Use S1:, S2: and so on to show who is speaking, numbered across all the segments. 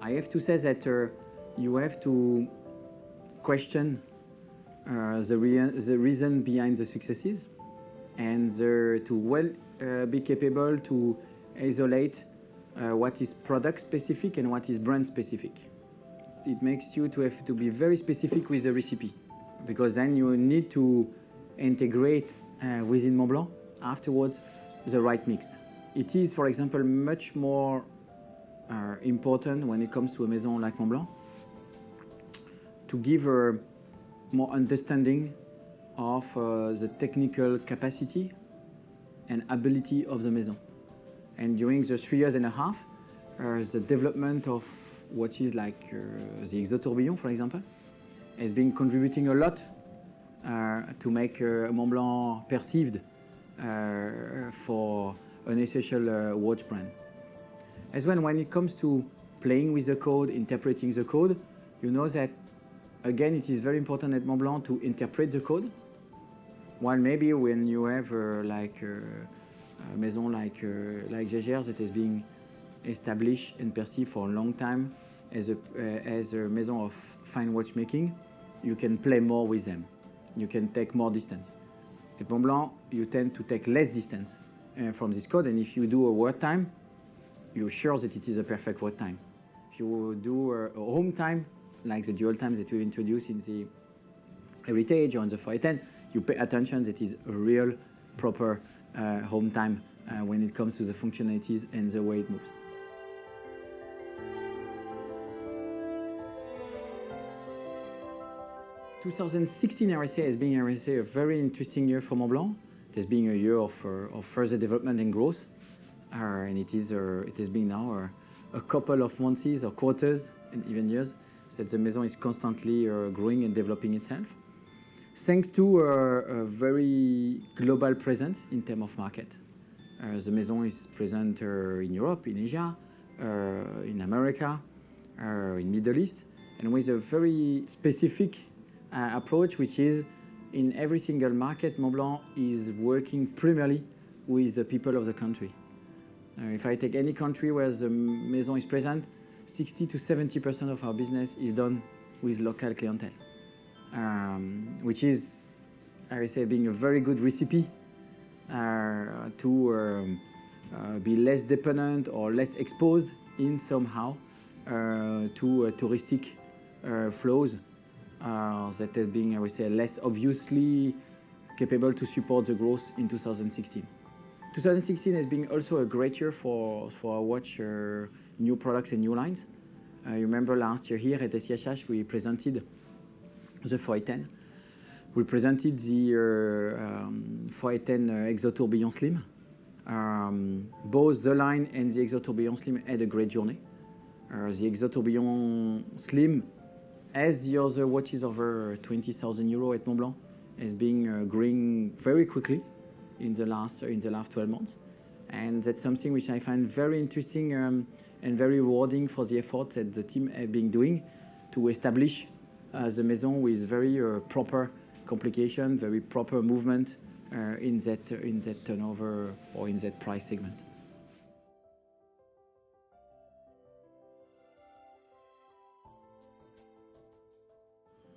S1: I have to say that you have to question the reason behind the successes, and to be capable to isolate what is product specific and what is brand specific. It makes you to have to be very specific with the recipe, because then you need to integrate within Montblanc afterwards the right mix. It is, for example, much more important when it comes to a maison like Montblanc to give more understanding of the technical capacity and ability of the maison. And during the 3 years and a half, the development of watches like the Exotourbillon, for example, has been contributing a lot to make Montblanc perceived for an essential watch brand. As well, when it comes to playing with the code, interpreting the code, you know that, again, it is very important at Montblanc to interpret the code, while maybe when you have a maison like Jaeger that has been established and perceived for a long time as a maison of fine watchmaking, you can play more with them. You can take more distance. At Montblanc, you tend to take less distance from this code, and if you do a word time, you're sure that it is a perfect word time. If you do a home time, like the dual times that we introduced in the Heritage or in the 410, you pay attention that it is a real, proper home time when it comes to the functionalities and the way it moves. In 2016, I would say, has been a very interesting year for Montblanc. It has been a year of further development and growth, and it has been now a couple of months or quarters and even years that the maison is constantly growing and developing itself, thanks to a very global presence in terms of market. The maison is present in Europe, in Asia, in America, in Middle East, and with a very specific approach, which is in every single market, Montblanc is working primarily with the people of the country. If I take any country where the maison is present, 60 to 70% of our business is done with local clientele, which is, I would say, being a very good recipe to be less dependent or less exposed in somehow to touristic flows that has been, I would say, less obviously capable to support the growth in 2016. 2016 has been also a great year for our watch new products and new lines. You remember last year here at SIHH we presented the 410. We presented the 410 Exotourbillon Slim. Both the line and the Exotourbillon Slim had a great journey. The Exotourbillon Slim, as the other watches over 20,000 euro at Montblanc, has been growing very quickly in the last 12 months, and that's something which I find very interesting and very rewarding for the effort that the team have been doing to establish the maison with very proper complication, very proper movement in that turnover or in that price segment.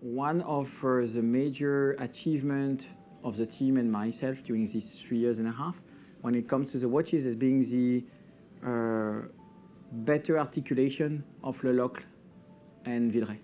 S1: One of the major achievements of the team and myself during these 3 years and a half, when it comes to the watches, has been the better articulation of Le Locle and Villeray.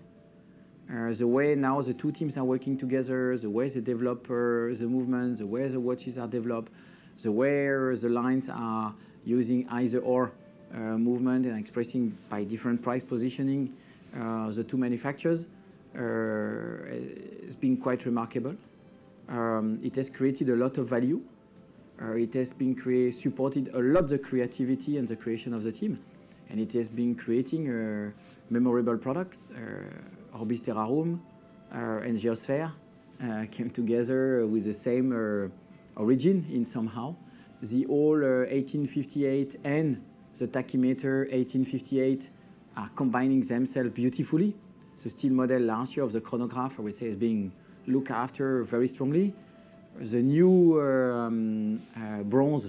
S1: The way now the two teams are working together, the way they develop the movements, the way the watches are developed, the way the lines are using either or movement and expressing by different price positioning the two manufacturers, has been quite remarkable. It has created a lot of value. It has been supported a lot the creativity and the creation of the team, and it has been creating a memorable product. Orbis Terra Room and Geosphere came together with the same origin in somehow. The old 1858 and the tachymeter 1858 are combining themselves beautifully. The steel model last year of the chronograph, I would say, is being looked after very strongly. The new bronze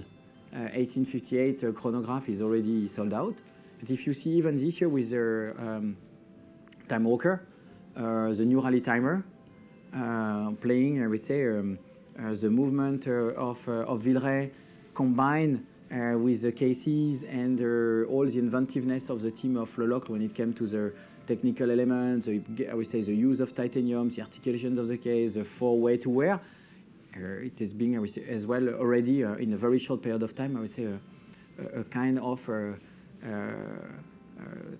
S1: 1858 chronograph is already sold out, But if you see even this year with the time walker, the new rally timer, playing, I would say, the movement of Villeray combined with the cases and all the inventiveness of the team of Le Locle when it came to the technical elements, I would say the use of titanium, the articulations of the case, the four-way to wear. It has been, I would say, as well already in a very short period of time, I would say, a kind of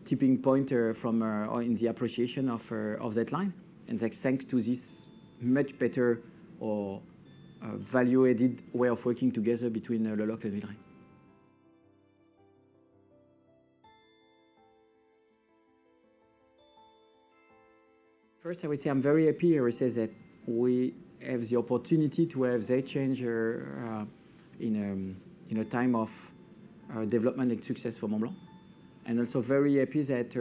S1: tipping point from in the appreciation of that line. And that's thanks to this much better or value-added way of working together between Le Locle and Villeray. First, I would say I'm very happy, I would say, that we have the opportunity to have that change in a time of development and success for Montblanc. And also very happy that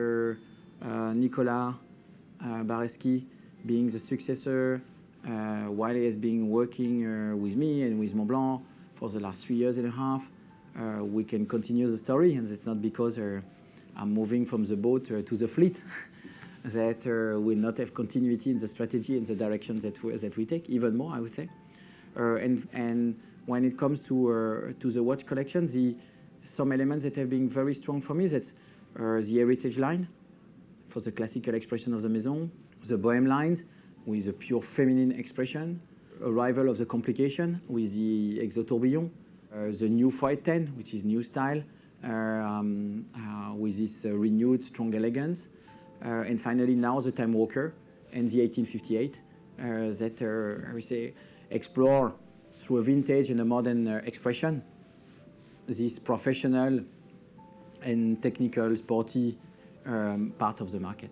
S1: Nicolas Bareski being the successor, while he has been working with me and with Montblanc for the last 3 years and a half, we can continue the story, and it's not because I'm moving from the boat to the fleet that will not have continuity in the strategy and the direction that we take, even more, I would say. And when it comes to the watch collection, some elements that have been very strong for me, that's the heritage line for the classical expression of the Maison, the bohème lines with a pure feminine expression, arrival of the complication with the Exotourbillon, the new 410, which is new style, with this renewed strong elegance, and finally now the time walker and the 1858 that I would say explore through a vintage and a modern expression this professional and technical sporty part of the market.